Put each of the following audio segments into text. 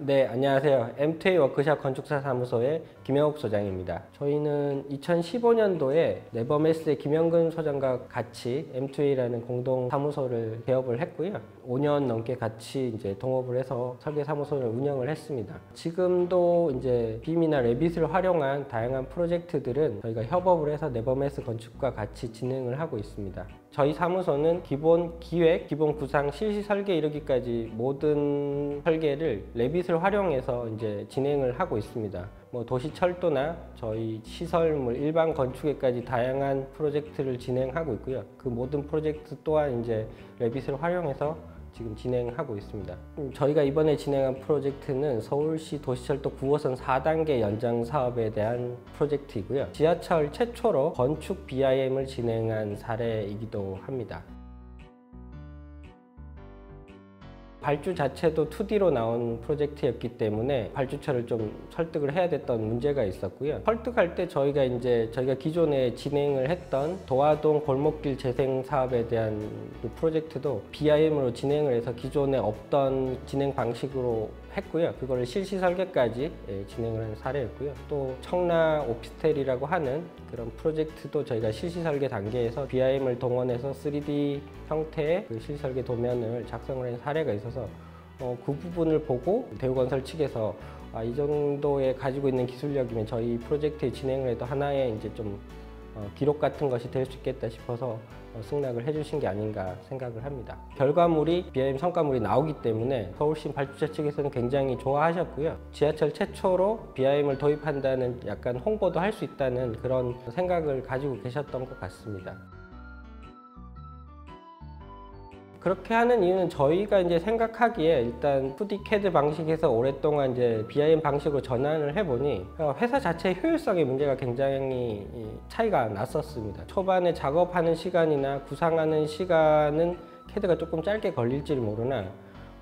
네, 안녕하세요. M2A 워크샵 건축사 사무소의 김영욱 소장입니다. 저희는 2015년도에 네버메스의 김영근 소장과 같이 M2A라는 공동 사무소를 개업을 했고요. 5년 넘게 같이 이제 동업을 해서 설계 사무소를 운영을 했습니다. 지금도 이제 BIM이나 레빗을 활용한 다양한 프로젝트들은 저희가 협업을 해서 네버메스 건축과 같이 진행을 하고 있습니다. 저희 사무소는 기본 기획, 기본 구상, 실시 설계 이르기까지 모든 설계를 레빗을 활용해서 이제 진행을 하고 있습니다. 도시 철도나 저희 시설물, 일반 건축에까지 다양한 프로젝트를 진행하고 있고요. 그 모든 프로젝트 또한 이제 레빗을 활용해서 지금 진행하고 있습니다. 저희가 이번에 진행한 프로젝트는 서울시 도시철도 9호선 4단계 연장 사업에 대한 프로젝트이고요. 지하철 최초로 건축 BIM을 진행한 사례이기도 합니다. 발주 자체도 2D로 나온 프로젝트였기 때문에 발주처를 좀 설득을 해야 됐던 문제가 있었고요. 설득할 때 저희가 기존에 진행을 했던 도화동 골목길 재생 사업에 대한 그 프로젝트도 BIM으로 진행을 해서 기존에 없던 진행 방식으로 했고요. 그거를 실시 설계까지 진행을 한 사례였고요. 또 청라 오피스텔이라고 하는 그런 프로젝트도 저희가 실시 설계 단계에서 BIM을 동원해서 3D 형태의 그 실시 설계 도면을 작성을 한 사례가 있어서 그 부분을 보고 대우건설 측에서 이 정도에 가지고 있는 기술력이면 저희 프로젝트의 진행을 해도 하나의 이제 좀 기록 같은 것이 될 수 있겠다 싶어서 승낙을 해주신 게 아닌가 생각을 합니다. 결과물이 BIM 성과물이 나오기 때문에 서울시 발주자 측에서는 굉장히 좋아하셨고요. 지하철 최초로 BIM을 도입한다는 약간 홍보도 할 수 있다는 그런 생각을 가지고 계셨던 것 같습니다. 그렇게 하는 이유는 저희가 이제 생각하기에 일단 2D CAD 방식에서 오랫동안 이제 BIM 방식으로 전환을 해보니 회사 자체의 효율성의 문제가 굉장히 차이가 났었습니다. 초반에 작업하는 시간이나 구상하는 시간은 CAD가 조금 짧게 걸릴지를 모르나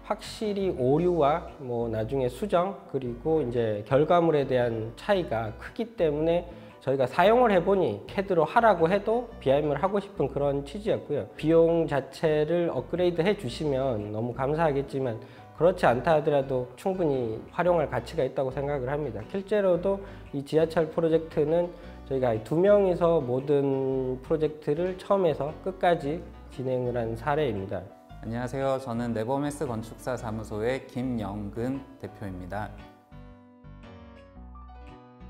확실히 오류와 나중에 수정 그리고 이제 결과물에 대한 차이가 크기 때문에 저희가 사용을 해보니 CAD로 하라고 해도 BIM을 하고 싶은 그런 취지였고요. 비용 자체를 업그레이드 해주시면 너무 감사하겠지만 그렇지 않다 하더라도 충분히 활용할 가치가 있다고 생각을 합니다. 실제로도 이 지하철 프로젝트는 저희가 2명이서 모든 프로젝트를 처음에서 끝까지 진행을 한 사례입니다. 안녕하세요. 저는 네버메스 건축사 사무소의 김영근 대표입니다.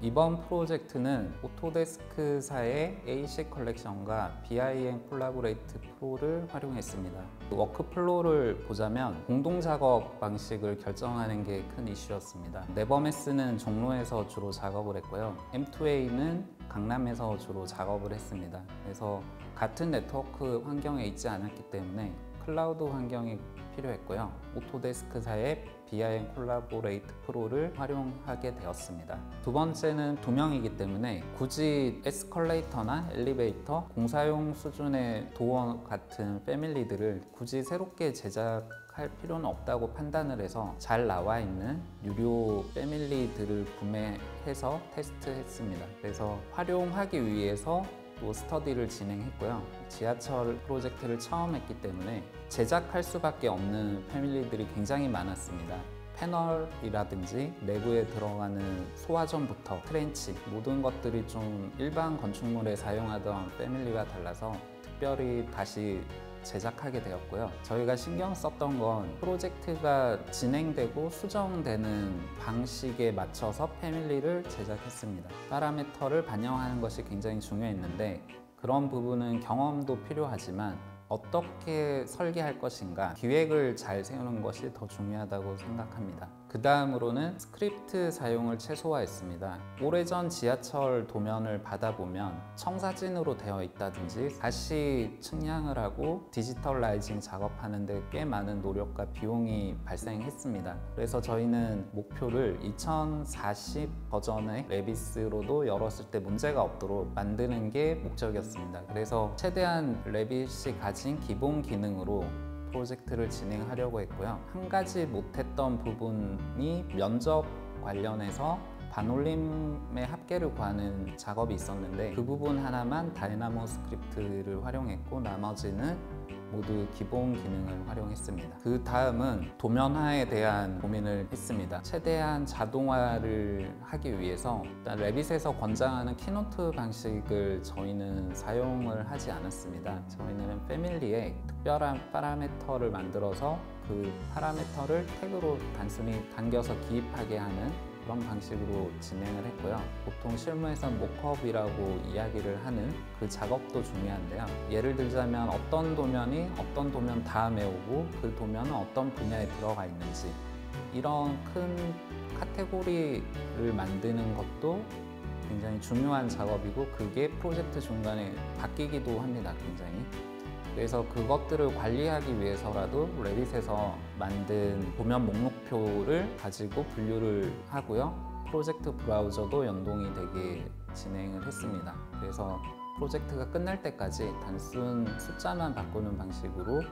이번 프로젝트는 오토데스크사의 AC 컬렉션과 BIM 콜라보레이트 프로를 활용했습니다. 워크플로우를 보자면 공동작업 방식을 결정하는 게 큰 이슈였습니다. 네버메스는 종로에서 주로 작업을 했고요. M2A는 강남에서 주로 작업을 했습니다. 그래서 같은 네트워크 환경에 있지 않았기 때문에 클라우드 환경이 필요했고요. 오토데스크사의 BIM 콜라보레이트 프로를 활용하게 되었습니다. 두 번째는 2명이기 때문에 굳이 에스컬레이터나 엘리베이터, 공사용 수준의 도어 같은 패밀리들을 굳이 새롭게 제작할 필요는 없다고 판단을 해서 잘 나와 있는 유료 패밀리들을 구매해서 테스트했습니다. 그래서 활용하기 위해서 또 스터디를 진행했고요. 지하철 프로젝트를 처음 했기 때문에 제작할 수밖에 없는 패밀리들이 굉장히 많았습니다. 패널이라든지 내부에 들어가는 소화전부터 트렌치 모든 것들이 좀 일반 건축물에 사용하던 패밀리와 달라서 특별히 다시 제작하게 되었고요. 저희가 신경 썼던 건 프로젝트가 진행되고 수정되는 방식에 맞춰서 패밀리를 제작했습니다. 파라미터를 반영하는 것이 굉장히 중요했는데 그런 부분은 경험도 필요하지만 어떻게 설계할 것인가 기획을 잘 세우는 것이 더 중요하다고 생각합니다. 그 다음으로는 스크립트 사용을 최소화했습니다. 오래전 지하철 도면을 받아보면 청사진으로 되어 있다든지 다시 측량을 하고 디지털라이징 작업하는데 꽤 많은 노력과 비용이 발생했습니다. 그래서 저희는 목표를 2040 버전의 레빗으로도 열었을 때 문제가 없도록 만드는 게 목적이었습니다. 그래서 최대한 레빗이 가진 기본 기능으로 프로젝트를 진행하려고 했고요. 한 가지 못했던 부분이 면적 관련해서 반올림의 합계를 구하는 작업이 있었는데 그 부분 하나만 다이나모 스크립트를 활용했고 나머지는 모두 기본 기능을 활용했습니다. 그 다음은 도면화에 대한 고민을 했습니다. 최대한 자동화를 하기 위해서 일단 레빗에서 권장하는 키노트 방식을 저희는 사용을 하지 않았습니다. 저희는 패밀리에 특별한 파라미터를 만들어서 그 파라미터를 태그로 단순히 당겨서 기입하게 하는 그런 방식으로 진행을 했고요. 보통 실무에서 모크업이라고 이야기를 하는 그 작업도 중요한데요. 예를 들자면 어떤 도면이 어떤 도면 다음에 오고 그 도면은 어떤 분야에 들어가 있는지 이런 큰 카테고리를 만드는 것도 굉장히 중요한 작업이고 그게 프로젝트 중간에 바뀌기도 합니다. 굉장히. 그래서 그것들을 관리하기 위해서라도 레빗에서 만든 도면 목록표를 가지고 분류를 하고요. 프로젝트 브라우저도 연동이 되게 진행을 했습니다. 그래서 프로젝트가 끝날 때까지 단순 숫자만 바꾸는 방식으로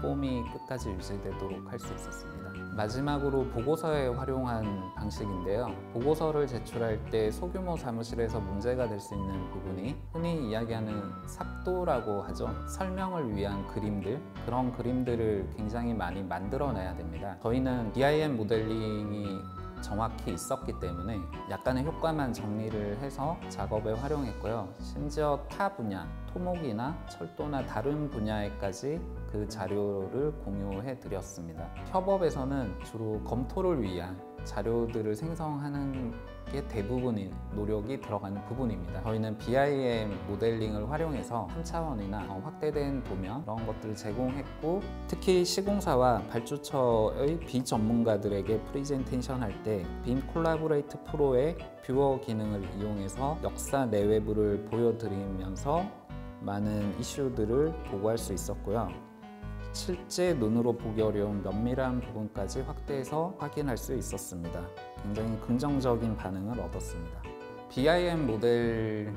폼이 끝까지 유지되도록 할 수 있었습니다. 마지막으로 보고서에 활용한 방식인데요. 보고서를 제출할 때 소규모 사무실에서 문제가 될 수 있는 부분이 흔히 이야기하는 삽도라고 하죠. 설명을 위한 그림들, 그런 그림들을 굉장히 많이 만들어내야 됩니다. 저희는 BIM 모델링이 정확히 있었기 때문에 약간의 효과만 정리를 해서 작업에 활용했고요. 심지어 타 분야, 토목이나 철도나 다른 분야에까지 그 자료를 공유해 드렸습니다. 협업에서는 주로 검토를 위한 자료들을 생성하는 게 대부분의 노력이 들어가는 부분입니다. 저희는 BIM 모델링을 활용해서 3차원이나 확대된 도면 그런 것들을 제공했고 특히 시공사와 발주처의 비전문가들에게 프리젠테이션 할 때 빔 콜라보레이트 프로의 뷰어 기능을 이용해서 역사 내외부를 보여드리면서 많은 이슈들을 보고할 수 있었고요. 실제 눈으로 보기 어려운 면밀한 부분까지 확대해서 확인할 수 있었습니다. 굉장히 긍정적인 반응을 얻었습니다. BIM 모델을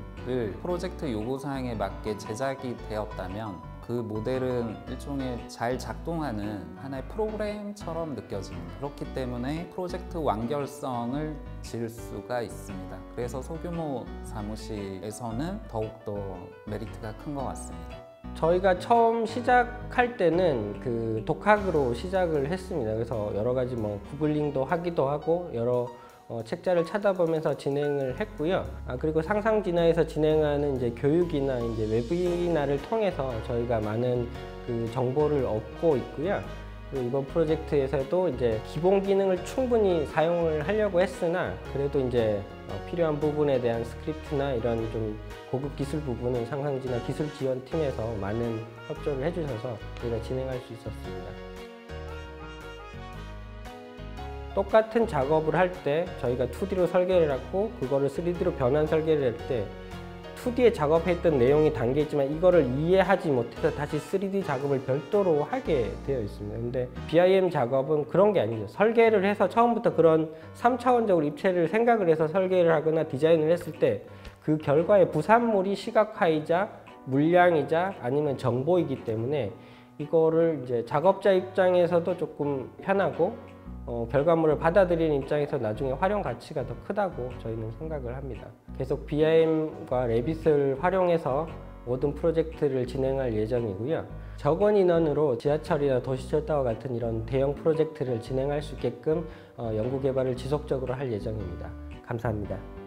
프로젝트 요구사항에 맞게 제작이 되었다면 그 모델은 일종의 잘 작동하는 하나의 프로그램처럼 느껴집니다. 그렇기 때문에 프로젝트 완결성을 질 수가 있습니다. 그래서 소규모 사무실에서는 더욱더 메리트가 큰 것 같습니다. 저희가 처음 시작할 때는 그 독학으로 시작을 했습니다. 그래서 여러 가지 뭐 구글링도 하기도 하고 여러 책자를 찾아보면서 진행을 했고요. 그리고 상상진화에서 진행하는 이제 교육이나 이제 웨비나를 통해서 저희가 많은 그 정보를 얻고 있고요. 그리고 이번 프로젝트에서도 이제 기본 기능을 충분히 사용을 하려고 했으나 그래도 이제 필요한 부분에 대한 스크립트나 이런 좀 고급 기술 부분은 상상진화 기술 지원팀에서 많은 협조를 해주셔서 저희가 진행할 수 있었습니다. 똑같은 작업을 할 때 저희가 2D로 설계를 하고 그거를 3D로 변환 설계를 할 때 2D에 작업했던 내용이 담겨 있지만 이거를 이해하지 못해서 다시 3D 작업을 별도로 하게 되어 있습니다. 근데 BIM 작업은 그런 게 아니죠. 설계를 해서 처음부터 그런 3차원적으로 입체를 생각을 해서 설계를 하거나 디자인을 했을 때 그 결과의 부산물이 시각화이자 물량이자 아니면 정보이기 때문에 이거를 이제 작업자 입장에서도 조금 편하고 결과물을 받아들이는 입장에서 나중에 활용 가치가 더 크다고 저희는 생각을 합니다. 계속 BIM과 레빗을 활용해서 모든 프로젝트를 진행할 예정이고요. 적은 인원으로 지하철이나 도시철도와 같은 이런 대형 프로젝트를 진행할 수 있게끔 연구개발을 지속적으로 할 예정입니다. 감사합니다.